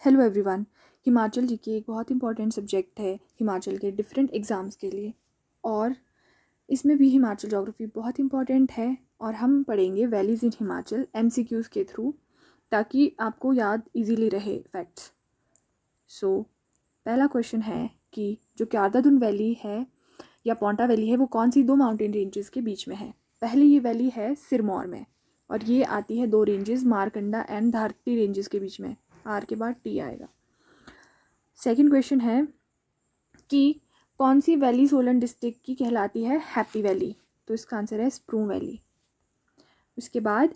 Hello everyone. Himachal GK एक बहुत important subject है हिमाचल के डिफरेंट एग्ज़ाम्स के लिए, और इसमें भी हिमाचल ज्योग्राफी बहुत इंपॉर्टेंट है। और हम पढ़ेंगे वैलीज़ इन हिमाचल एमसीक्यूज़ के थ्रू, ताकि आपको याद इजीली रहे फैक्ट्स। सो पहला क्वेश्चन है कि जो क्यारदादुन वैली है या पोंटा वैली है वो कौन सी दो माउंटेन रेंजेस के बीच में है। पहली ये वैली है सिरमौर में, और ये आती है दो रेंजेस मारकंडा एंड धारती रेंजेस के बीच में। आर के बाद टी आएगा। सेकंड क्वेश्चन है कि कौन सी वैली सोलन डिस्ट्रिक्ट की कहलाती है हैप्पी वैली, तो इसका आंसर है स्प्रूम वैली। उसके बाद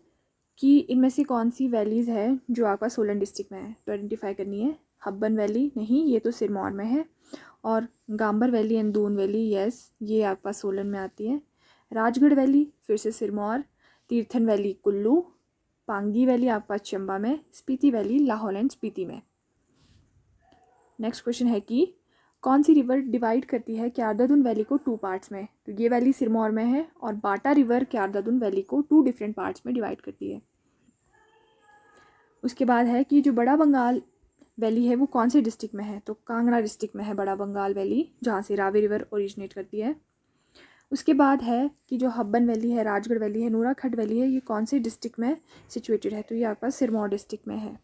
कि इनमें से कौन सी वैलीज़ है जो आपका सोलन डिस्ट्रिक्ट में है, तो आइडेंटिफाई करनी है। हब्बन वैली नहीं, ये तो सिरमौर में है। और Gambar valley and Doon valley, yes, ये आपके पास सोलन में आती है। राजगढ़ वैली फिर से सिरमौर। तीर्थन वैली कुल्लू। पांगी वैली आपके पास चंबा में। स्पीति वैली लाहौल एंड स्पीति में। नेक्स्ट क्वेश्चन है कि कौन सी रिवर डिवाइड करती है क्यारदादुन वैली को टू पार्ट्स में, तो ये वैली सिरमौर में है, और बाटा रिवर क्यारदादुन वैली को टू डिफरेंट पार्ट्स में डिवाइड करती है। उसके बाद है कि जो बड़ा बंगाल वैली है वो कौन से डिस्ट्रिक्ट में है, तो कांगड़ा डिस्ट्रिक्ट में है बड़ा बंगाल वैली, जहाँ से रावी रिवर ओरिजिनेट करती है। उसके बाद है कि जो हब्बन वैली है, राजगढ़ वैली है, नूराखट वैली है, ये कौन से डिस्ट्रिक्ट में सिचुएटेड है, तो ये आपका सिरमौर डिस्ट्रिक्ट में है।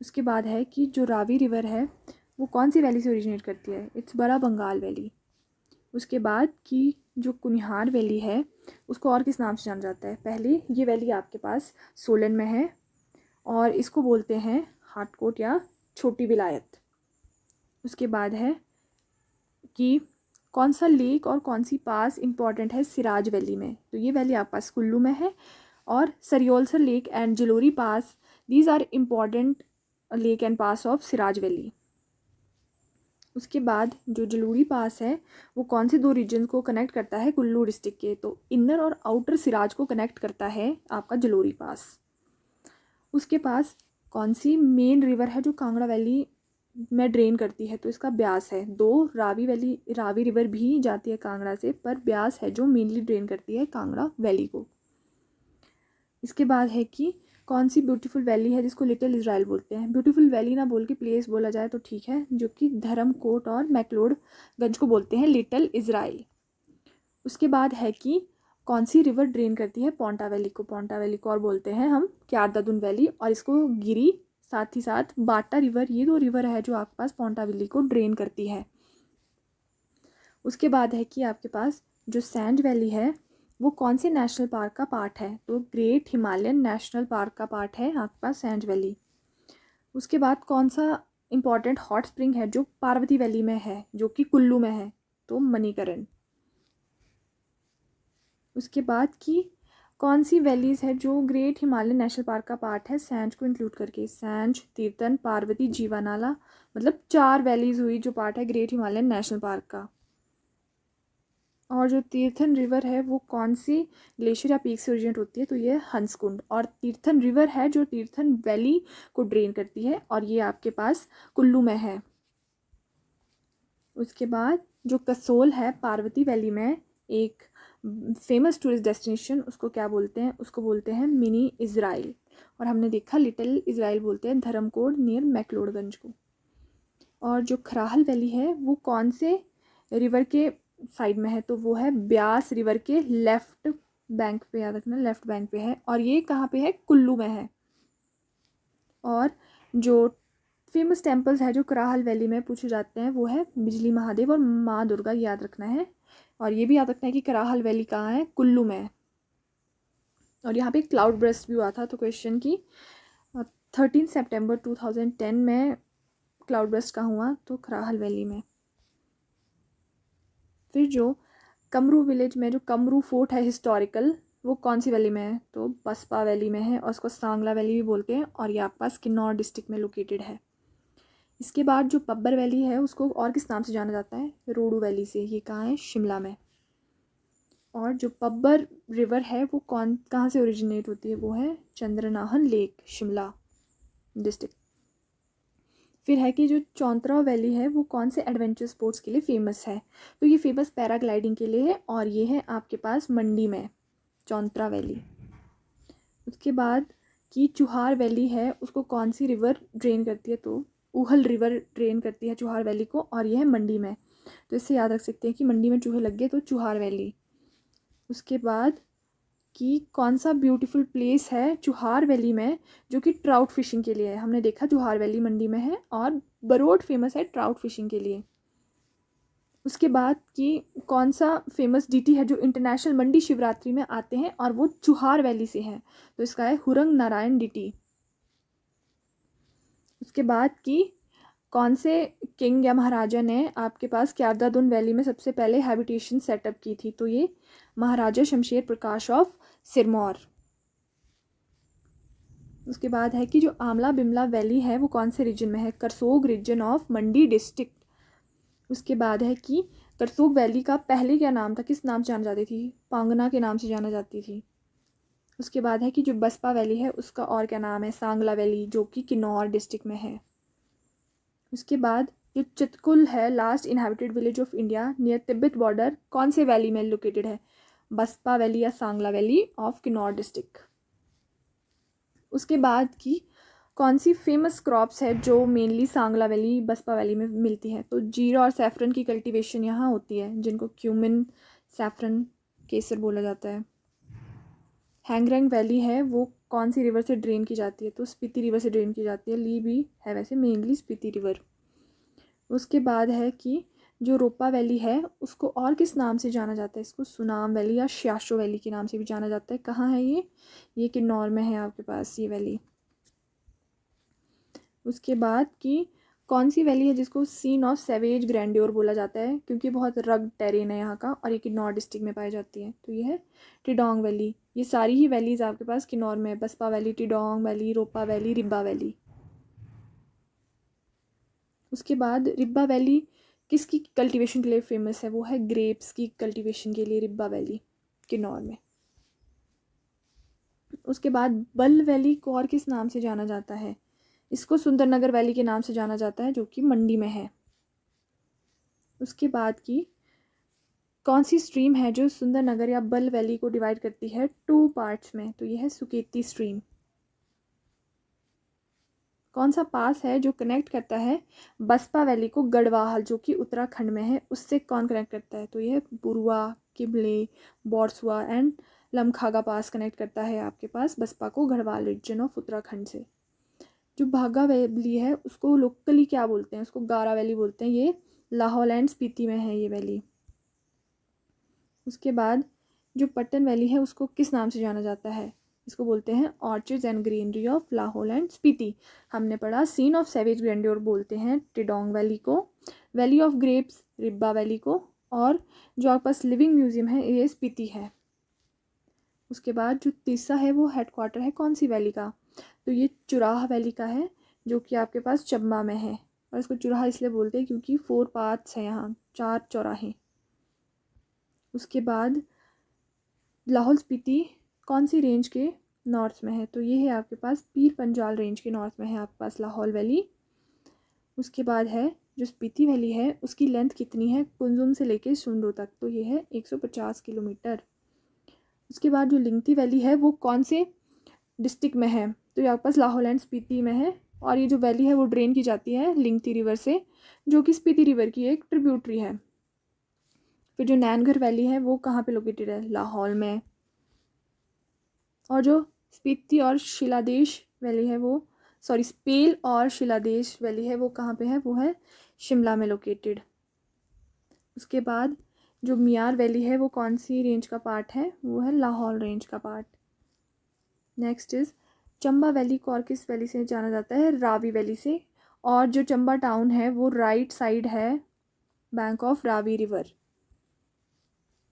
उसके बाद है कि जो रावी रिवर है वो कौन सी वैली से ओरिजिनेट करती है, इट्स बड़ा बंगाल वैली। उसके बाद कि जो कुनिहार वैली है उसको और किस नाम से जाना जाता है। पहले ये वैली आपके पास सोलन में है और इसको बोलते हैं हाटकोट या छोटी विलायत। उसके बाद है कि कौन सा लेक और कौन सी पास इंपॉर्टेंट है सिराज वैली में, तो ये वैली आपके पास कुल्लू में है। और Serolsar lake and Jalori pass, these are important lake and pass of Siraj valley. उसके बाद जो जलोरी पास है वो कौन से दो रीजन को कनेक्ट करता है कुल्लू डिस्ट्रिक्ट के, तो इनर और आउटर सिराज को कनेक्ट करता है आपका जलोरी पास। उसके पास कौन सी मेन रिवर है जो कांगड़ा वैली में ड्रेन करती है, तो इसका ब्यास है। दो रावी रिवर भी जाती है कांगड़ा से, पर ब्यास है जो मेनली ड्रेन करती है कांगड़ा वैली को। इसके बाद है कि कौन सी ब्यूटीफुल वैली है जिसको लिटिल इजराइल बोलते हैं। ब्यूटीफुल वैली ना बोल के प्लेस बोला जाए तो ठीक है, जो कि धर्मकोट और मैक्लोडगंज को बोलते हैं लिटिल इजराइल। उसके बाद है कि कौन सी रिवर ड्रेन करती है पोंटा वैली को। पोंटा वैली को और बोलते हैं हम क्यारदादुन वैली, और इसको गिरी साथ ही साथ बाटा रिवर, ये दो रिवर है जो आपके पास पोंटा वैली को ड्रेन करती है। उसके बाद है कि आपके पास जो सैंज वैली है वो कौन से नेशनल पार्क का पार्ट है, तो ग्रेट हिमालयन नेशनल पार्क का पार्ट है आपके पास सैंज वैली। उसके बाद कौन सा इंपॉर्टेंट हॉट स्प्रिंग है जो पार्वती वैली में है, जो कि कुल्लू में है, तो मणिकरण। उसके बाद कि कौन सी वैलीज़ है जो ग्रेट हिमालयन नेशनल पार्क का पार्ट है सैंज को इंक्लूड करके, सैंज, तीर्थन, पार्वती, जीवानाला, मतलब 4 वैलीज़ हुई जो पार्ट है ग्रेट हिमालयन नेशनल पार्क का। और जो तीर्थन रिवर है वो कौन सी ग्लेशियर या पीक से ओरिजिनेट होती है, तो ये हंसकुंड। और तीर्थन रिवर है जो तीर्थन वैली को ड्रेन करती है, और ये आपके पास कुल्लू में है। उसके बाद जो कसोल है पार्वती वैली में एक फेमस टूरिस्ट डेस्टिनेशन, उसको क्या बोलते हैं, उसको बोलते हैं मिनी इज़राइल। और हमने देखा लिटिल इज़राइल बोलते हैं धर्मकोट नियर मैक्लोडगंज को। और जो खराहल वैली है वो कौन से रिवर के साइड में है, तो वो है ब्यास रिवर के लेफ्ट बैंक पे, याद रखना लेफ्ट बैंक पे है, और ये कहाँ पे है, कुल्लू में है। और जो फेमस टेम्पल्स है जो कराहल वैली में पूछे जाते हैं वो है बिजली महादेव और माँ दुर्गा, याद रखना है। और ये भी याद रखना है कि कराहल वैली कहाँ है, कुल्लू में है। और यहाँ पे क्लाउड ब्रस्ट भी हुआ था, तो क्वेश्चन की 13 सितंबर 2010 में क्लाउड ब्रस्ट कहाँ हुआ, तो कराहल वैली में। फिर जो कमरू विलेज में जो कमरू फोर्ट है हिस्टोरिकल, वो कौन सी वैली में है, तो बसपा वैली में है, और उसको सांगला वैली भी बोलते हैं, और ये आपके पास किन्नौर डिस्ट्रिक्ट में लोकेटेड है। इसके बाद जो पब्बर वैली है उसको और किस नाम से जाना जाता है, रोडू वैली से, ये कहाँ है, शिमला में। और जो पब्बर रिवर है वो कहाँ से ओरिजिनेट होती है, वो है चंद्रनाहन लेक, शिमला डिस्ट्रिक्ट। फिर है कि जो चौंतरा वैली है वो कौन से एडवेंचर स्पोर्ट्स के लिए फेमस है, तो ये फेमस पैराग्लाइडिंग के लिए है, और ये है आपके पास मंडी में चौंतरा वैली। उसके बाद कि चुहार वैली है उसको कौन सी रिवर ड्रेन करती है, तो ऊहल रिवर ड्रेन करती है चुहार वैली को, और यह है मंडी में। तो इससे याद रख सकते हैं कि मंडी में चूहे लग गए तो चुहार वैली। उसके बाद कि कौन सा ब्यूटीफुल प्लेस है चुहार वैली में जो कि ट्राउट फिशिंग के लिए है। हमने देखा चुहार वैली मंडी में है और बरोड फेमस है ट्राउट फिशिंग के लिए। उसके बाद कि कौन सा फेमस डीटी है जो इंटरनेशनल मंडी शिवरात्रि में आते हैं और वो चुहार वैली से हैं, तो इसका है हुरंग नारायण डीटी। उसके बाद कि कौन से किंग या महाराजा ने आपके पास क्यारदादुन वैली में सबसे पहले हैबिटेशन सेटअप की थी, तो ये महाराजा शमशेर प्रकाश ऑफ सिरमौर। उसके बाद है कि जो आमला बिमला वैली है वो कौन से रीजन में है, Karsog region of Mandi district. उसके बाद है कि करसोग वैली का पहले क्या नाम था, किस नाम से जाना जाती थी, पांगना के नाम से जाना जाती थी। उसके बाद है कि जो बसपा वैली है उसका और क्या नाम है, सांगला वैली, जो कि किन्नौर डिस्ट्रिक्ट में है। उसके बाद जो चितकुल है last inhabited village of India near Tibet border कौन से वैली में लोकेटेड है, बसपा वैली या Sangla valley of Kinnaur district. उसके बाद की कौन सी फेमस क्रॉप्स है जो mainly Sangla valley Baspa valley में मिलती है, तो जीरा और सैफरन की कल्टीवेशन यहाँ होती है जिनको क्यूमिन सैफरन केसर बोला जाता है। हैंगरैंग वैली है वो कौन सी रिवर से ड्रेन की जाती है, तो स्पीति रिवर से ड्रेन की जाती है। ली भी है वैसे मेनली स्पीति रिवर। उसके बाद है कि जो रोपा वैली है उसको और किस नाम से जाना जाता है, इसको सुनाम वैली या श्याशो वैली के नाम से भी जाना जाता है। कहाँ है ये किन्नौर में है आपके पास ये वैली। उसके बाद कि कौन सी वैली है जिसको सीन ऑफ सेवेज ग्रैंड्योर बोला जाता है, क्योंकि बहुत रग टेरेन है यहाँ का और ये किन्नौर डिस्ट्रिक्ट में पाई जाती है, तो ये है टिडोंग वैली। ये सारी ही वैलीज आपके पास किन्नौर में है, बसपा वैली, टिडोंग वैली, रोपा वैली, रिब्बा वैली। उसके बाद रिब्बा वैली किसकी कल्टीवेशन के लिए फेमस है, वो है ग्रेप्स की कल्टीवेशन के लिए रिब्बा वैली किन्नौर में। उसके बाद बल वैली को और किस नाम से जाना जाता है, इसको सुंदरनगर वैली के नाम से जाना जाता है जो कि मंडी में है। उसके बाद की कौन सी स्ट्रीम है जो सुंदरनगर या बल वैली को डिवाइड करती है 2 पार्ट्स में, तो ये है सुकेती स्ट्रीम। कौन सा पास है जो कनेक्ट करता है बसपा वैली को गढ़वाल जो कि उत्तराखंड में है उससे कौन कनेक्ट करता है, तो ये बुरुआ, किबले, बॉर्सुआ एंड लमखागा पास कनेक्ट करता है आपके पास बसपा को गढ़वाल रीजन ऑफ उत्तराखंड से। जो भागा वैली है उसको लोकली क्या बोलते हैं, उसको गारा वैली बोलते हैं, ये लाहौल एंड स्पीति में है ये वैली। उसके बाद जो पट्टन वैली है उसको किस नाम से जाना जाता है, इसको बोलते हैं orchids and greenery of Lahaul and Spiti. हमने पढ़ा सीन ऑफ सेवेज ग्रैंड्योर बोलते हैं टिडोंग वैली को, valley of grapes Ribba valley को, और जो आपके पास लिविंग म्यूजियम है ये स्पीति है। उसके बाद जो तीसरा है वो हेडक्वार्टर है कौन सी वैली का, तो ये चुराह वैली का है जो कि आपके पास चंबा में है, और इसको चुराह इसलिए बोलते हैं क्योंकि 4 पाथ्स हैं यहाँ, 4 चौराहे। उसके बाद लाहौल स्पीति कौन सी रेंज के नॉर्थ में है, तो ये है आपके पास पीर पंजाल रेंज के नॉर्थ में है आपके पास लाहौल वैली। उसके बाद है जो स्पीति वैली है उसकी लेंथ कितनी है कुंजुम से लेके सुंडो तक, तो ये है 150 किलोमीटर। उसके बाद जो लिंगती वैली है वो कौन से डिस्ट्रिक्ट में है, तो ये आपके पास लाहौल एंड स्पीति में है, और ये जो वैली है वो ड्रेन की जाती है लिंगती रिवर से जो कि स्पीति रिवर की एक ट्रिब्यूटरी है। फिर जो नैनघर वैली है वो कहाँ पे लोकेटेड है, लाहौल में। और जो स्पीति और शिलादेश वैली है वो स्पेल और शिलादेश वैली है वो कहाँ पे है, वो है शिमला में लोकेटेड। उसके बाद जो मियार वैली है वो कौन सी रेंज का पार्ट है, वो है लाहौल रेंज का part. Next is Chamba valley को और किस वैली से जाना जाता है, रावी वैली से, और जो चंबा टाउन है वो राइट साइड है बैंक ऑफ रावी रिवर।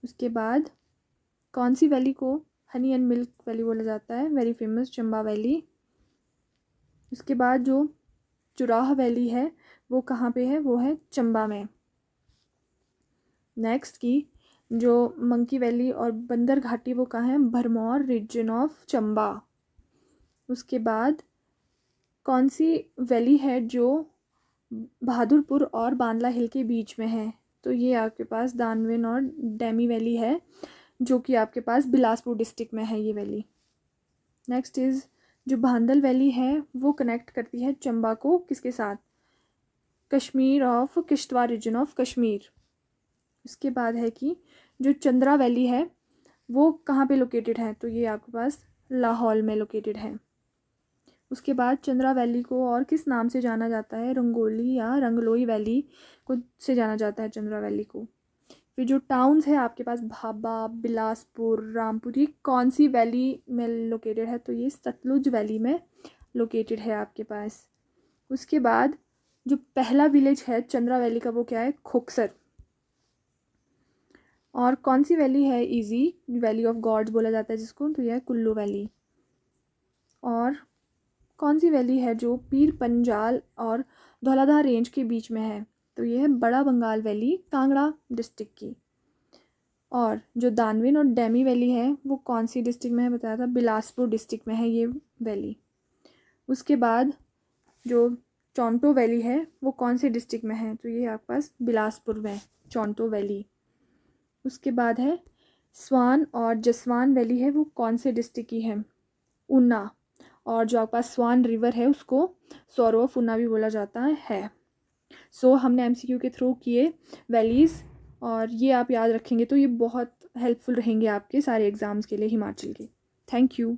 उसके बाद कौन सी वैली को हनी एंड मिल्क वैली बोला जाता है, वेरी फेमस चंबा वैली। उसके बाद जो चुराह वैली है वो कहाँ पे है, वो है चंबा में। नेक्स्ट की जो मंकी वैली और बंदर घाटी वो कहाँ है, भरमौर रीजन ऑफ चंबा। उसके बाद कौन सी वैली है जो बहादुरपुर और बांदला हिल के बीच में है, तो ये आपके पास दानवेन और डैमी वैली है जो कि आपके पास बिलासपुर डिस्ट्रिक्ट में है ये वैली। नेक्स्ट इज़ जो भांदल वैली है वो कनेक्ट करती है चंबा को किसके साथ, Kashmir of Kishtwar region of Kashmir. उसके बाद है कि जो चंद्रा वैली है वो कहाँ पे लोकेटेड है, तो ये आपके पास लाहौल में लोकेटेड है। उसके बाद चंद्रा वैली को और किस नाम से जाना जाता है, रंगोली या रंगलोई वैली को से जाना जाता है चंद्रा वैली को। फिर जो टाउन्स है आपके पास भाबा, बिलासपुर, रामपुर, ये कौन सी वैली में लोकेटेड है, तो ये सतलुज वैली में लोकेटेड है आपके पास। उसके बाद जो पहला विलेज है चंद्रा वैली का वो क्या है, खोखसर। और कौन सी वैली है इजी, वैली ऑफ गॉड्स बोला जाता है जिसको, तो यह है कुल्लू वैली। और कौन सी वैली है जो पीर पंजाल और धौलाधार रेंज के बीच में है, तो ये है बड़ा बंगाल वैली, कांगड़ा डिस्ट्रिक्ट की। और जो दानविन और डेमी वैली है वो कौन सी डिस्ट्रिक्ट में है, बताया था बिलासपुर डिस्ट्रिक्ट में है ये वैली। उसके बाद जो चौंटो वैली है वो कौन से डिस्ट्रिक्ट में है, तो ये आपके पास बिलासपुर में चौंटो वैली। उसके बाद है स्वान और जसवान वैली है वो कौन से डिस्ट्रिक्ट की है, ऊना। और जो आपके पास स्वान रिवर है उसको सौरो ऑफ ऊना भी बोला जाता है। सो हमने एमसीक्यू के थ्रू किए वैलीज़, और ये आप याद रखेंगे तो ये बहुत हेल्पफुल रहेंगे आपके सारे एग्ज़ाम्स के लिए हिमाचल के। Thank you.